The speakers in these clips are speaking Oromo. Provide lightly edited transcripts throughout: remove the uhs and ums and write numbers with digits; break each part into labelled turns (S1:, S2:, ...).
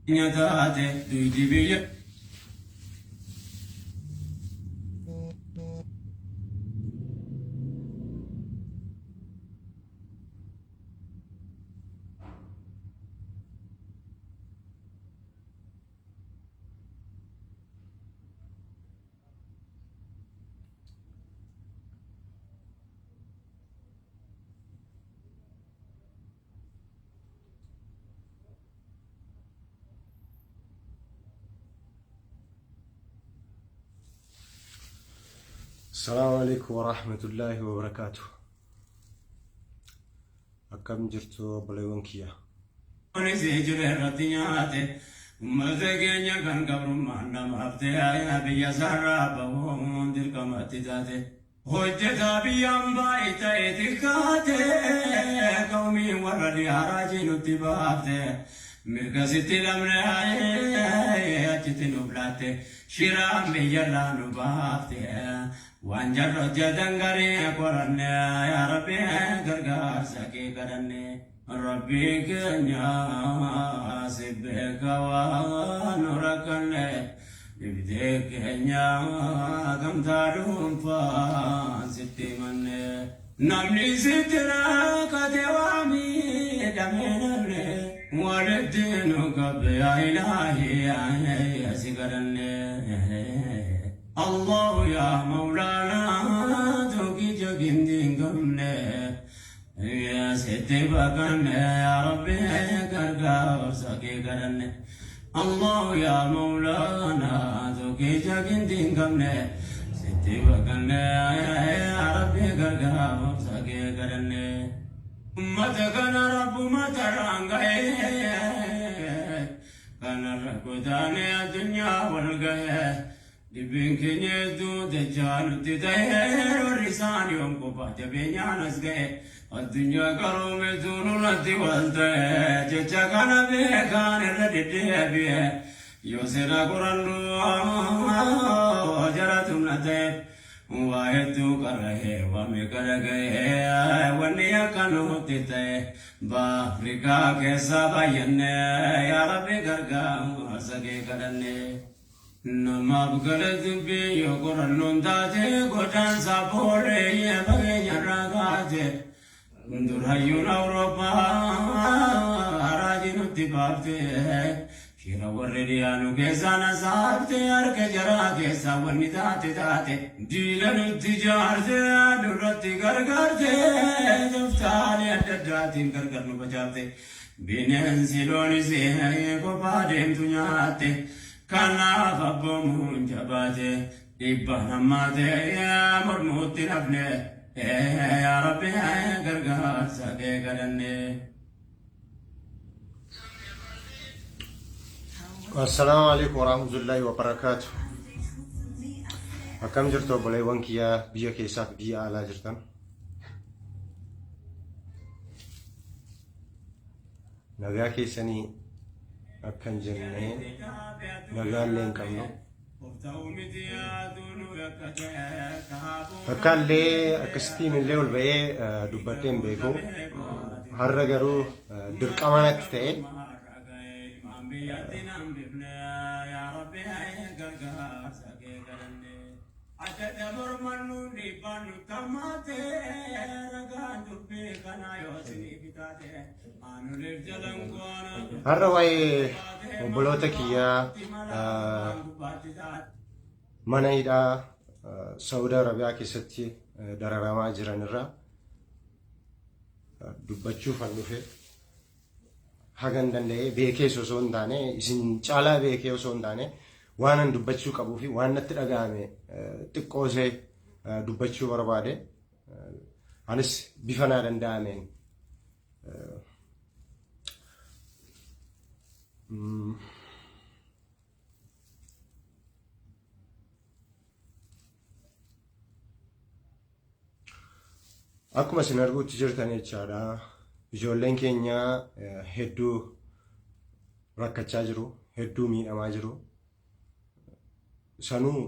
S1: Nyatate duiti biyya.
S2: السلام عليكم ورحمة الله وبركاته. أكم جرتو بليونكيا.
S1: أنا سيجر رتينياته مزاجينيا كان كبرم أنا مفتاح يا بيا سارا بهون دير كماتيته. هوجتا بيام بايتا إتكاته قومي وردي هراجي نتباته. مركزتي لمن هاي أجتي نبلاته شرام بيجلا نباته. وانجر جدنگري قرنه يا ربي غرغر سكي كدنه ربي كنيا سبك ونوركنه يبدك كنيا كم تارون فانستي منه نمني سترا كدوامي دمنه ولدنو قبل يا إلهي يا سكرنه الله يا مولانا توكي جوكين دينكمنا يا سيدي بكنا يا ربي كرقا ورساكي كرنا الله يا مولانا توكي جوكين دينكمنا سيدي بكنا يا ربي كرقا ورساكي كرنا متكنا رب مترانغاي كان ركضاني الدنيا والغاية دبين كنيتو تجانو تتهير ورسان يوم كوبا جبينيا نسجي الدنيا كرومتو نلتي والتهي جتا كان بيكان الردي بيه يوسنا قرنو وجرتم نتيب وايتو كره ومكرغي ونيا كانو تتهي بافريكا كيسا باين يا ربي غرغا ورسكي كدني nama bukalat bi yokoran nondate godan sapore ye bagenya ragate ndurayun Europa arajinu tibate kira warrianu kesana saate arke jara kesa wanitate tate dilan tijarte durati gargarte juftani addatin gargarnu bajate binen siloni se ko padem tunyate kana fabomun jabate ibana mate ya murmuti nafne ya rabbi gargar sake gadanne.
S2: السلام عليكم ورحمة الله وبركاته. أكم جرتو بليونكيا بيا كيساك بيا على جرتن. نجا كيسني أكن جنة نجا لين كمنو. أكلي أكستي من لول بيه دبتين بيكو هرجرو درك أمانة تين. هرواي بلوتك يا منايدا سعودي عربية كيستي درارما جرانرا دبچو فندوفه hagan danda'e beekee osoo hin taane isin caalaa beekee osoo hin taane waanan dubbachuu qabuu fi waan natti dhaga'ame xiqqoosee dubbachuu barbaade anis bifa naa danda'ameen akkuma isin arguutti jirtan jechaadha. Ijoolleen keenya hedduu rakkachaa jiru, hedduu miidhamaa jiru. Sanuu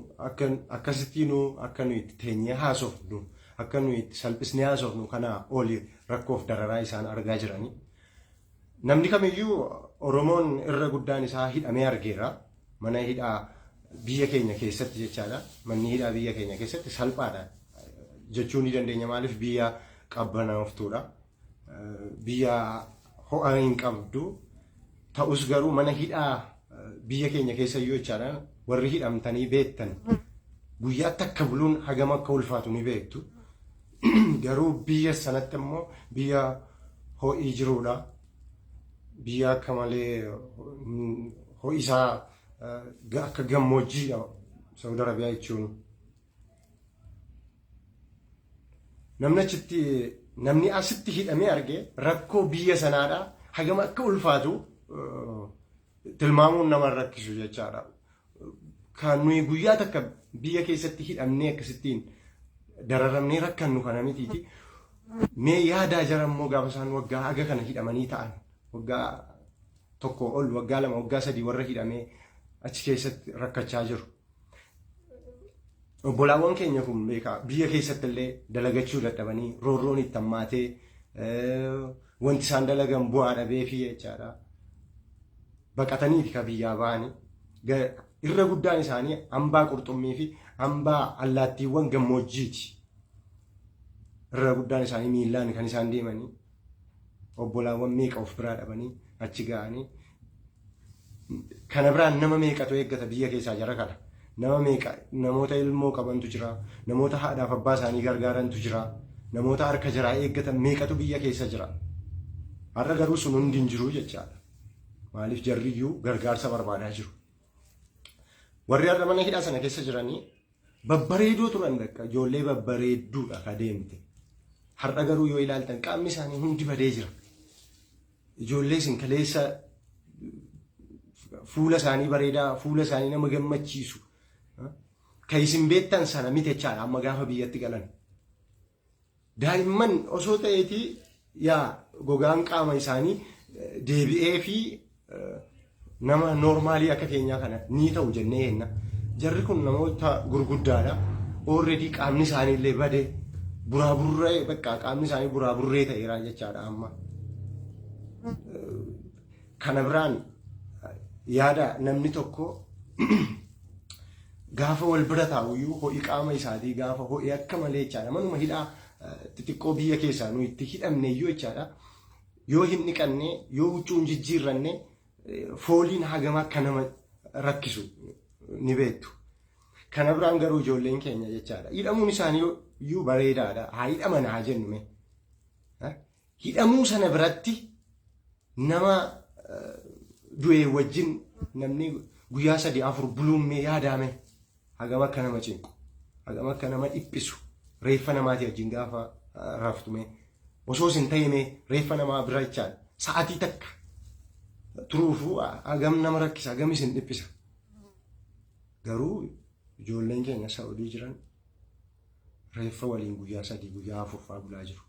S2: akkasittiinuu akka nuyi itti teenyee haasofnu, akka nuyi itti salphisnee haasofnu kana oli rakkoof dararaa isaan argaa jirani. Namni kamiyyuu Oromoon irra guddaan isaa hidhamee argeera. Mana hidhaa biyya keenya keessatti jechaadha. Manni hidhaa biyya keenya keessatti salphaadha jechuu ni dandeenya. Maaliif biyya qabbanaoftuudha. Biyya ho'a hin qabdu. Ta'us garuu mana hidhaa biyya keenya keessa yoo jechaadha warri hidhamtanii beektan guyyaatti akka buluun hagam akka ulfaatu ni beektu. Garuu biyya sanatti immoo biyya ho'ii jiruudha. Biyya akka malee ho'isaa akka gammoojjiidha Saudi Arabiyaa jechuun. Namni asitti hidhamee arge rakkoo biyya sanaadha hagam akka ulfaatu tilmaamuun nama rakkisu jechaadha. Kan nuyi guyyaa takka biyya keessatti hidhamnee akkasittiin dararamnee rakkannu kana mitiiti. Mee yaadaa jara immoo gaafa isaan waggaa haga kana hidhamanii ta'an waggaa tokko ol waggaa lama waggaa sadii warra hidhamee achi keessatti rakkachaa jiru. Obbolaawwan keenya kun beekaa biyya keessatti illee dalagachuu dadhabanii roorroon itti hammaatee wanti isaan dalagan bu'aa dhabee fi jechaadha. Baqataniiti ka biyyaa ba'anii irra guddaan isaanii hambaa qurxummii fi hambaa allaattiiwwan gammoojjiiti. Irra guddaan isaanii miillaan kan isaan deemanii obbolaawwan meeqa of biraa dhabanii achi ga'anii. Kana biraan nama meeqatu eeggata biyya keessaa jara kana. Nama meeqa namoota ilmoo qabantu jira. Namoota haadhaaf abbaa isaanii gargaarantu jira. Namoota harka jaraa eeggatan meeqatu biyya keessa jira. Har'a garuu sun hundi hin jiru jechaadha. Maaliif jarriyyuu gargaarsa barbaadaa jiru. Warri har'a mana hidhaa sana keessa jiranii babbareedoo turan dakka ijoollee babbareedduudha ka deemte. Har'a garuu yoo ilaaltan qaamni isaanii hundi badee jira. Ijoollee isin kaleessa fuula isaanii bareedaa fuula isaanii nama gammachiisu kan isin beektan sana miti jechaadha amma gaafa biyyatti galan. Daa'imman osoo ta'eetii yaa gogaan qaama isaanii deebi'ee fi nama noormaalii akka keenyaa kana ni ta'u jennee henna. Jarri kun namoota gurguddaadha. Already qaamni isaanii illee badee buraaburree bakka qaamni isaanii buraaburree ta'eera jechaadha amma. Kana biraan yaada namni tokko gaafa wal bira taa'uyyuu ho'i qaama isaatii gaafa ho'i akka malee jechaadha. Manuma hidhaa xixiqqoo biyya keessaa nuyi itti hidhamne iyyuu jechaadha. Yoo hin dhiqanne yoo huccuun jijjiirranne fooliin hagama akka nama rakkisu ni beektu. Kana biraan garuu ijoolleen keenya jechaadha. Hidhamuun isaanii iyyuu bareedaadha. Haa hidhaman haa jennume. Hidhamuu sana biratti nama du'e wajjin namni guyyaa 3-4 buluummee yaadame hagam akka nama cinqu hagam akka nama dhiphisu reeffa namaatii wajjin gaafa raftume osoo isin ta'ime reeffa namaa bira jechaadha sa'aatii takka turuufuu hagam nama rakkisa hagam isin dhiphisa. Garuu ijoolleen keenya Saa'udii jiran reeffa waliin guyyaa 3 guyyaa 4 bulaa jiru.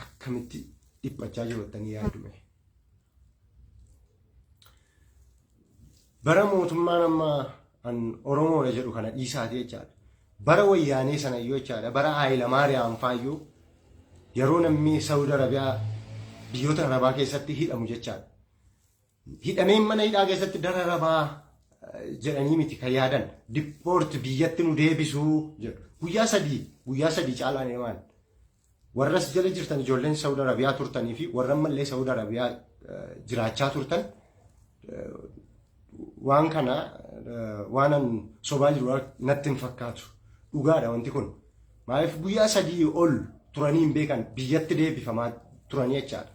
S2: Akkamitti dhiphachaa jiru jettanii yaaddume. Bara mootummaan amma Oromoodha jedhu kana dhiisaati jechaadha. Bara wayyaanee sana iyyuu jechaadha. Bara Haayila Maariyaam faayyuu yeroo namni Saudi Arabiyaa biyyoota Arabaa keessatti hidhamu jechaadha. Hidhameen mana hidhaa keessatti dararabaa jedhanii miti kan yaadan. Dippoort biyyatti nu deebisuu jedhu. Guyyaa sadii caalaan maal? Warras jala jirtan ijoolleen Saudi Arabiyaa turtanii fi warra ammallee Saudi Arabiyaa jiraachaa turtan waan kana waanan sobaa jiru natti hin fakkaatu. Dhugaadha wanti kun. Maaliif guyyaa 3 ol turanii hin beekan biyyatti deebifamaa turanii jechaadha.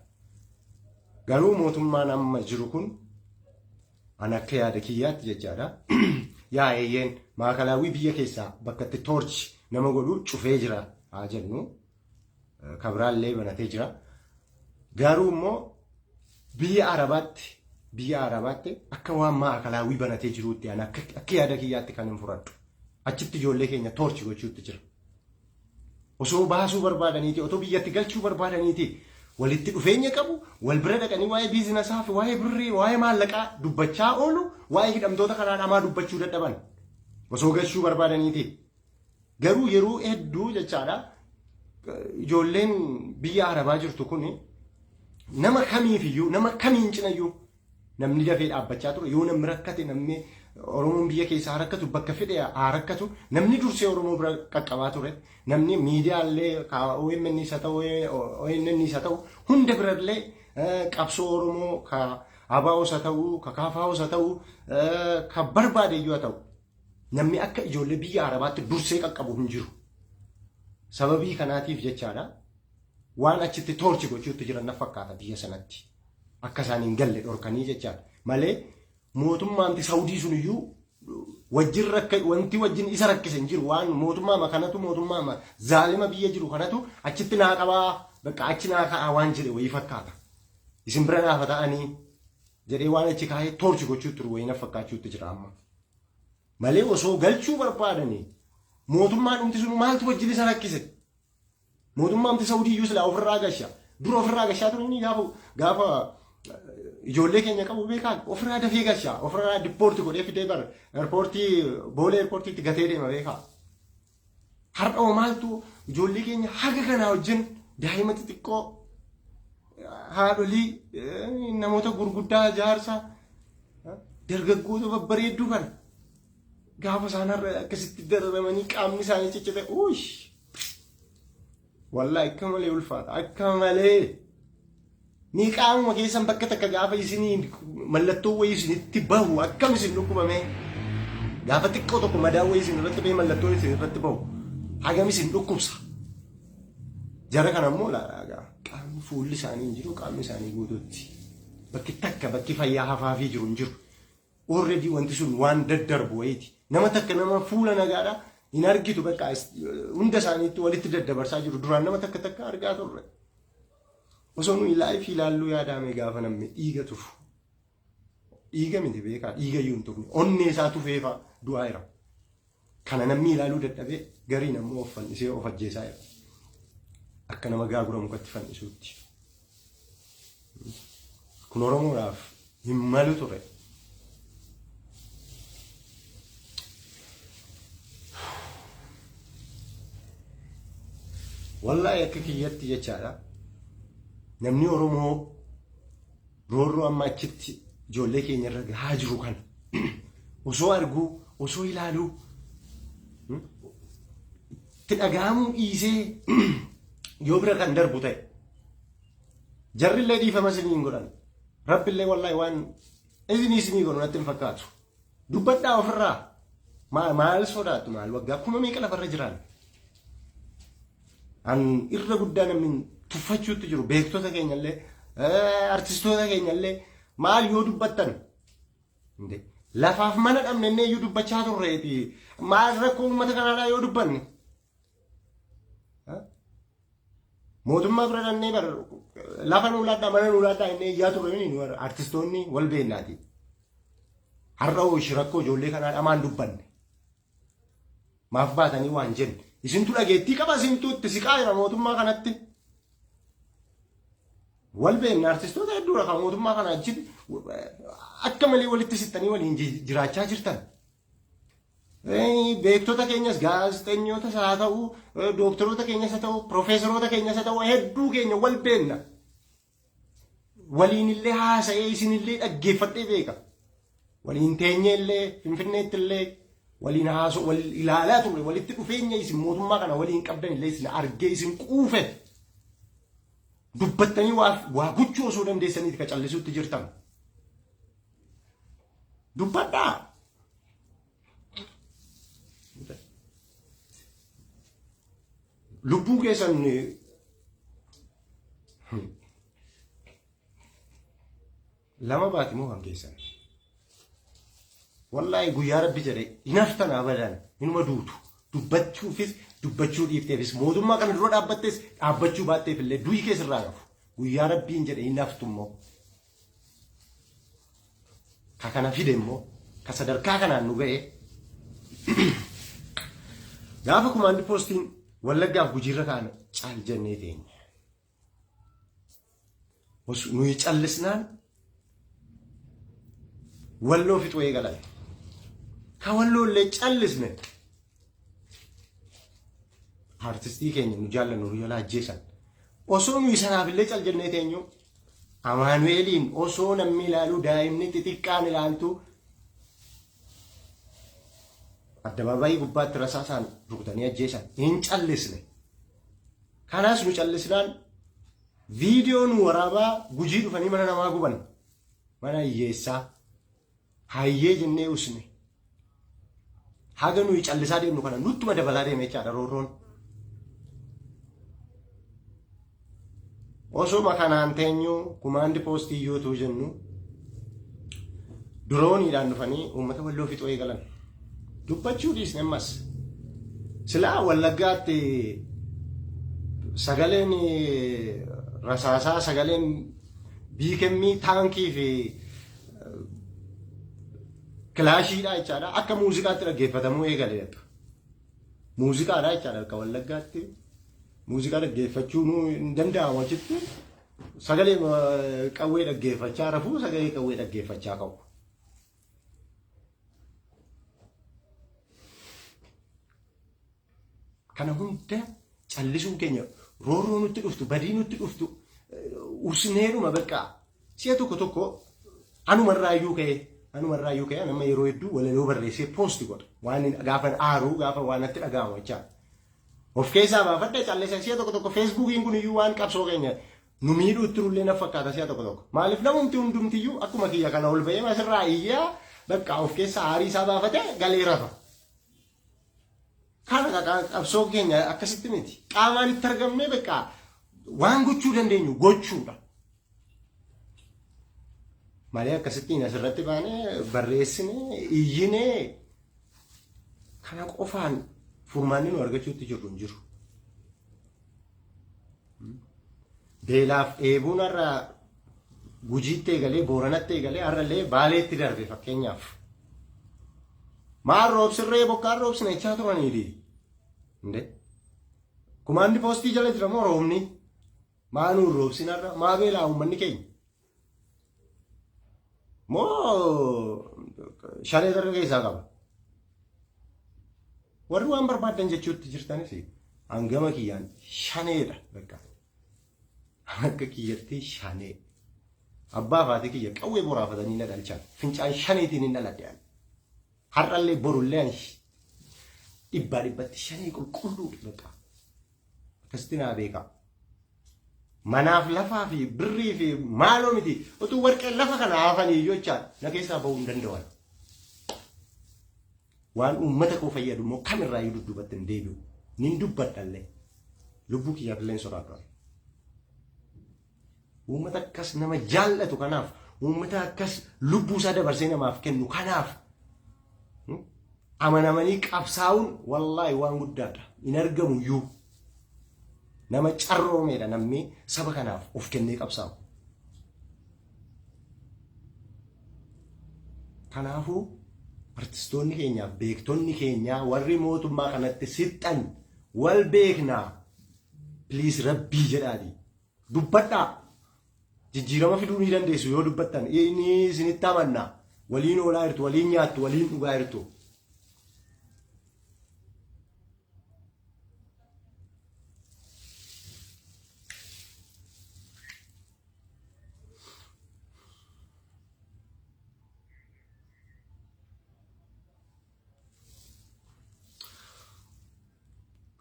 S2: Garuu mootummaan amma jiru kun an akka yaada kiyyaatti jechaadha. Yaa eeyyeen maakalaawwii biyya keessaa bakka itti toorchi nama godhu cufee jira haa jennu. Kabraallee banatee jira. Garuu immoo biyya Arabaatti akka waan maakalaawwii banatee jiruutti an akka yaada kiyyaatti kan hin fudhadhu. Achitti ijoollee keenya toorchi gochuutti jira. Osoo baasuu barbaadaniiti, osoo biyyatti galchuu barbaadaniiti walitti dhufeenya qabu, wal bira dhaqanii waa'ee biizinasaa fi waa'ee birrii, waa'ee maallaqaa dubbachaa oolu, waa'ee hidhamtoota karaa dhamaa dubbachuu dadhaban. Osoo galchuu barbaadaniiti. Garuu yeroo hedduu jechaadha ijoolleen biyya Arabaa jirtu kun nama kamiifiyyuu nama kamiin cinayyuu namni dafee dhaabbachaa ture yoo namni rakkate namni Oromoon biyya keessaa rakkatu bakka fedhe haa rakkatu namni dursee Oromoo bira qaqqabaa ture namni miidiyaallee OMN isa ta'u ONN isa ta'u hunda birallee qabsoo Oromoo ka ABO isa ta'u ka KFO isa ta'u ka barbaade iyyuu ta'u namni akka ijoollee biyya Arabaatti dursee qaqqabu hin jiru sababii kanaatiif jechaadha waan achitti toorchi gochuutti jiran na fakkaata biyya sanatti akka isaan hin galle dhorkanii jechaadha malee mootummaan Saawudii sun iyyuu wajjin wanti wajjin isa rakkise hin jiru waan mootummaa kanatu mootummaa zaalima biyya jiru kanatu achitti naa qabaa bakka achi naa ka'aa waan jedhe wayii fakkaata isin bira naafa ta'anii jedhee waan achi kaa'ee toorchi gochuutti jiru wayii na fakkaachuutti jira amma malee osoo galchuu barbaadanii mootummaan dhumti sun maaltu wajjin isa rakkise mootummaan Saawudii iyyuu silaa ofirraa gashaa dura ofirraa gashaa ture ni gaafa ijoollee keenya qabu beekaa ofirraa dafee gashaa ofirraa dipoorti godhee fidee bar eerpoortii boolee eerpoortiitti gatee deema beekaa har'a maaltu ijoollee keenya haga kanaa wajjin daa'ima xixiqqoo haadholii namoota gurguddaa jaarsa dargaggoota babbareedduu kana gaafa isaan har'a akkasitti dararamanii qaamni isaanii ciccite uish wallaahi akka malee ulfaata akka malee ni qaamuma keessan bakka takka gaafa isinii mallattoo wayii isinitti bahu akkam isin dhukkubame gaafa xiqqoo tokko madaa wayii isin irratti bahee mallattoo isin irratti bahu hagam isin dhukkubsa jara kana immoo laagaa qaamni fuulli isaanii hin jiru qaamni isaanii guutuutti bakki takka bakki fayyaa hafaafii jiru hin jiru already wanti sun waan daddarbu wayiiti nama takka nama fuula nagaadha hin argitu bakka hunda isaaniitti walitti daddabarsaa jiru duraan nama takka argaa turre osoo nu ilaafi ilaallu yaadame gaafa namni dhiiga tufu dhiiga miti beekaa dhiiga iyyuu hin tufne onnee isaa tufeefa du'aa jira kana namni ilaaluu dadhabee gariin ammoo of fannisee of ajjeesaa jira akka nama gaagura mukatti fannisuutti kun Oromoodhaaf hin malu ture wallaahi akka kiyyatti jechaadha namni Oromoo roorroo amma achitti ijoollee keenya irra gahaa jiru kana osoo arguu osoo ilaaluu itti dhaga'amuu dhiisee yoo bira kan darbu ta'e jarrillee dhiifama isinii hin godhan rabbillee wallaahi waan isinii godhu natti hin fakkaatu dubbadhaa ofirraa maal sodaatu maal waggaa kuma meeqa lafarra jiraan an irra guddaa namni tuffachuutti jiru beektota keenyallee artistoota keenyallee maal yoo dubbattan lafaaf mana dhabnennee yoo dubbachaa turreeti maal rakkoo uummata kanaadhaa yoo dubbanne mootummaa bira dhannee bar lafa nuulaadhaa mana nuulaadhaa innee iyyaa turre nu artistoonni wal beeknaati har'a ooshi rakkoo ijoollee kanaadhaa maan dubbanne maaf baatanii waan jenne isintu dhageettii qaba isintu itti siqaa jira mootummaa kanatti wal beekna artistoota hedduu rakaa mootummaa kana achitti akka malee walitti sittanii waliin jiraachaa jirtan beektota keenyas gaazexeessitoota haa ta'u doktoroota keenyas haa ta'u profeesoroota keenyas haa ta'u hedduu keenya wal beekna waliin illee haasa'ee isinillee dhaggeeffadhee beeka waliin teenyee illee finfinneetti illee waliin haasa'u wal ilaalaa ture walitti dhufeenya isin mootummaa kana waliin qabdan illee isin argee isin quufe dubbattanii waa guchuu osoo dandeessaniiti ka callisuutti jirtan dubbadhaa lubbuu keessan lama baati moo kan keessan wallaahi guyyaa rabbi jedhe hinaftan abadan inuma duutu dubbachuufis dubbachuu dhiifteefis mootummaa kana dura dhaabbattes dhaabbachuu baatteef illee du'i keessirraa nafu guyyaa rabbiin jedhe hinaftu immoo ka kana fide immoo ka sadarkaa kanaan nu ga'e gaafa kumaandi poostiin wallaggaaf gujiirra kaana caal jennee teenya nuyi callisnaan walloo fixuu eegalan ka walloo illee callisne artistii keenya nu jaallannu Riyala ajjeesan osoo nuyi sanaaf illee cal jennee teenyu Amaanu'eeliin osoo namni ilaalu daa'imni xixiqqaan ilaaltu addabaabaayii gubbaatti rasaasaan rukutanii ajjeesan hin callisne. Kanaas nu callisnaan viidiyoon waraabaa Gujii dhufanii mana namaa guban mana hiyyeessaa hayyee jennee usne haga nuyi callisaa deemnu kana nuttuma dabalaa deeme jechaadha roorroon. Osoma kanaan teenyu kumaandi poostii iyyootuu jennu drooniidhaan dhufanii uummata Walloo fixoo eegalan. Dubbachuu dhiisne ammas silaa Wallaggaatti sagaleen rasaasaa sagaleen biikemmii taankii fi kilaashiidhaa jechaadha akka muuziqaatti dhaggeeffatamuu eegale. Muuziqaadhaa jechaadha akka Wallaggaatti muuziqaa dhaggeeffachuu nu hin danda'amu achitti sagalee qawwee dhaggeeffachaa rafuu sagalee qawwee dhaggeeffachaa qabu. Kana hunda callisuun keenya roorroo nutti dhuftu badii nutti dhuftu usneedhuma bakka si'a tokko tokko anumarraayyuu ka'e nama yeroo hedduu walaloo barreessee poosti godha waan gaafa aaruu gaafa waan natti dhaga'amu jechaadha. Of keessaa baafadhe calleessa si'a tokko tokko feesbuukiin kun iyyuu waan qabsoo keenya nu miidhuutti rullee na fakkaata si'a tokko tokko maaliif namumti hundumtiyyuu akkuma kiyya kana ol ba'ee asirraa iyyaa bakka of keessaa aarii isaa baafate galee rafa. Kana qabsoo keenya akkasitti miti qaamaan itti argamne bakka waan gochuu dandeenyu gochuudha malee akkasittiin asirratti baanee barreessine iyyine kana qofaan furmaanni nu argachuutti jirru hin jiru. Beelaaf dheebuun har'a Gujiitti eegalee Booranatti eegalee har'allee Baaleetti darbe fakkeenyaaf. Maal roobsirree bokkaan roobsine jechaa turaniiti. Kumaandi poostii jala jira moo roobni? Maa nuun roobsinarra? Maa beelaa uummanni keenya? Moo shalee darga keessaa qaba? Warri waan barbaadan jechuutti jirtanis hangama kiyyaan shaneedha bakka. Akka kiyyatti shanee. Abbaa fi kiyya qawwee boraafatanii na dhalchan. Fincaan shaneetiin hin dhaladhe. Har'allee borullee dhibbatti shanee qulqulluu bakka. Akkasitti naa beekaa. Manaaf lafaa fi birrii fi maaloo miti. Otuu warqeen lafa kana hafanii iyyuu jechaan na keessaa bahuu hin danda'an. Waan uummata koo fayyadu immoo kamirraa iyyuu dudduubatti hin deebi'u. Nin dubbadhallee. Lubbuu kiyyaaf illee sodaadha. Uummata akkas nama jaallatu kanaaf uummata akkas lubbuu isaa dabarsee namaaf kennu kanaaf amanamanii qabsaa'uun wallaahi waan guddaadha. Hin argamu iyyuu. Nama carroomeedha namni saba kanaaf of kennee qabsaa'u. Kanaafuu artistoonni keenyaaf beektonni keenyaa warri mootummaa kanatti sixxan wal beeknaa please rabbii jedhaati. Dubbadhaa. Jijjiirama fiduu ni dandeessu yoo dubbattan inni isinitti amannaa waliin oolaa jirtu waliin nyaattu waliin dhugaa jirtu.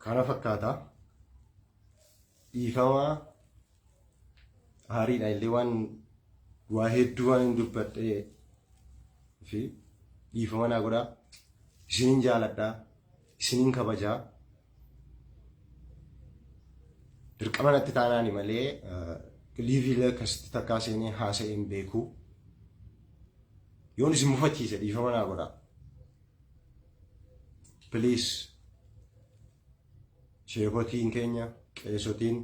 S2: Kana fakkaata dhiifamaa hariidha illee waa hedduu waan hin dubbadhee fi dhiifama naa godhaa isiniin jaaladhaa isiniin kabajaa dirqama natti taanaani malee liiviilee akkasitti takkaa seenee haasa'ee hin beeku yoon isin mufachiise dhiifama naa godhaa please. Sheekotiin keenya qeesotiin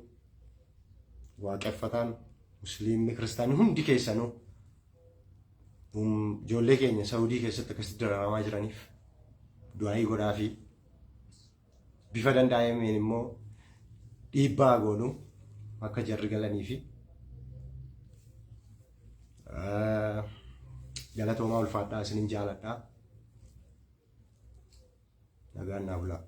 S2: waaqeffataan musliimni kiristaanii hundi keessanuu ijoollee keenya Saawudii keessatti akkasitti dararamaa jiraniif du'aa godhaa fi bifa danda'ameen immoo dhiibbaa goonu akka jarri galanii fi galatoomaa ulfaadhaa isinin jaaladhaa nagaan naa bulaa.